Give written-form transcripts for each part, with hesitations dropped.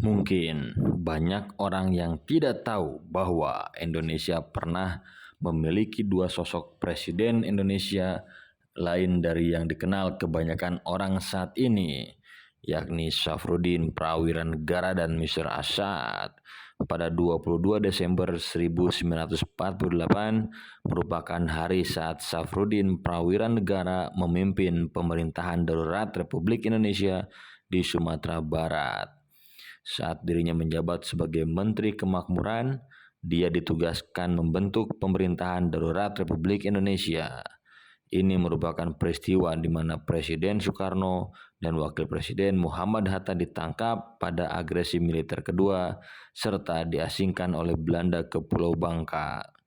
Mungkin banyak orang yang tidak tahu bahwa Indonesia pernah memiliki dua sosok presiden Indonesia lain dari yang dikenal kebanyakan orang saat ini, yakni Syafruddin Prawiranegara dan Mr. Asad. Pada 22 Desember 1948 merupakan hari saat Syafruddin Prawiranegara memimpin pemerintahan darurat Republik Indonesia di Sumatera Barat. Saat dirinya menjabat sebagai Menteri Kemakmuran, dia ditugaskan membentuk pemerintahan darurat Republik Indonesia. Ini merupakan peristiwa di mana Presiden Soekarno dan Wakil Presiden Muhammad Hatta ditangkap pada agresi militer kedua serta diasingkan oleh Belanda ke Pulau Bangka.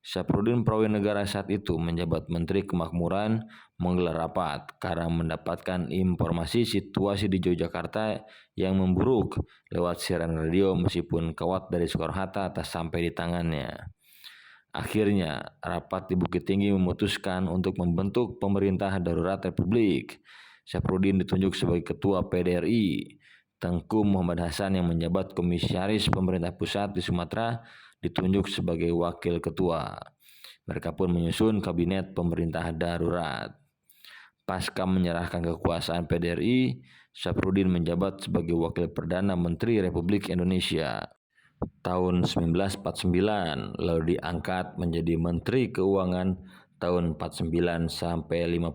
Syafruddin Prawiranegara saat itu menjabat Menteri Kemakmuran menggelar rapat karena mendapatkan informasi situasi di Yogyakarta yang memburuk lewat siaran radio meskipun kawat dari Soekarno-Hatta tak sampai di tangannya. Akhirnya, rapat di Bukit Tinggi memutuskan untuk membentuk pemerintah darurat Republik. Syafruddin ditunjuk sebagai Ketua PDRI. Tengku Muhammad Hasan yang menjabat Komisaris Pemerintah Pusat di Sumatera ditunjuk sebagai Wakil Ketua. Mereka pun menyusun Kabinet Pemerintah Darurat. Pasca menyerahkan kekuasaan PDRI, Syafruddin menjabat sebagai Wakil Perdana Menteri Republik Indonesia. Tahun 1949 lalu diangkat menjadi Menteri Keuangan tahun 49 sampai 50.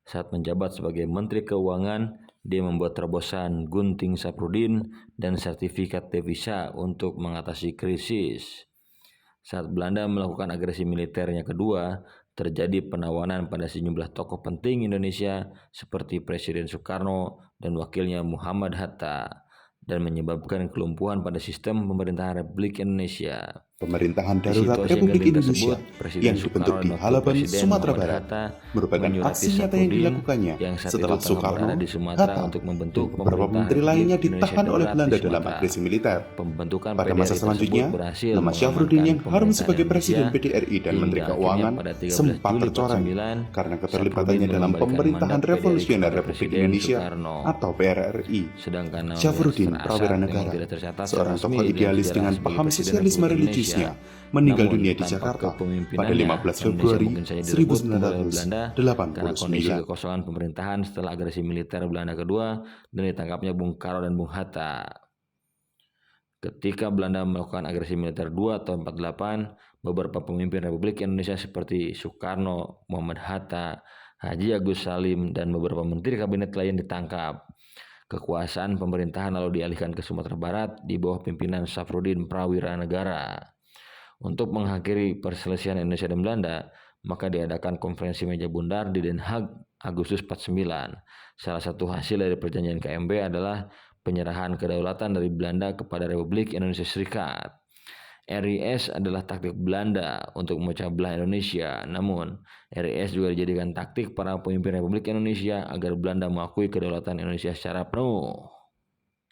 Saat menjabat sebagai Menteri Keuangan, dia membuat terobosan gunting Syafruddin dan sertifikat devisa untuk mengatasi krisis. Saat Belanda melakukan agresi militernya kedua, terjadi penawanan pada sejumlah tokoh penting Indonesia seperti Presiden Soekarno dan wakilnya Muhammad Hatta, dan menyebabkan kelumpuhan pada sistem pemerintahan Republik Indonesia. Pemerintahan darurat Republik Indonesia yang dibentuk di Halaban, Sumatera Barat merupakan aksi nyata yang dilakukannya setelah Soekarno, Hatta, dan beberapa menteri lainnya ditahan oleh Belanda dalam agresi militer. Pada masa selanjutnya, nama Syafruddin yang harum sebagai Presiden PDRI dan Menteri Keuangan sempat tercoreng karena keterlibatannya dalam Pemerintahan Revolusioner Republik Indonesia atau PRRI. Syafruddin Prawiranegara, seorang tokoh idealis dengan paham sosialisme religius, meninggal dunia di Jakarta pada 15 Februari 1989. Karena kondisi kekosongan pemerintahan setelah agresi militer Belanda kedua dan ditangkapnya Bung Karno dan Bung Hatta. Ketika Belanda melakukan agresi militer 2 tahun 48, beberapa pemimpin Republik Indonesia seperti Soekarno, Muhammad Hatta, Haji Agus Salim, dan beberapa menteri kabinet lain ditangkap. Kekuasaan pemerintahan lalu dialihkan ke Sumatera Barat di bawah pimpinan Syafruddin Prawiranegara. Untuk mengakhiri perselisihan Indonesia dan Belanda, maka diadakan konferensi meja bundar di Den Haag Agustus 49. Salah satu hasil dari perjanjian KMB adalah penyerahan kedaulatan dari Belanda kepada Republik Indonesia Serikat. RIS adalah taktik Belanda untuk memecah belah Indonesia. Namun, RIS juga dijadikan taktik para pemimpin Republik Indonesia agar Belanda mengakui kedaulatan Indonesia secara penuh.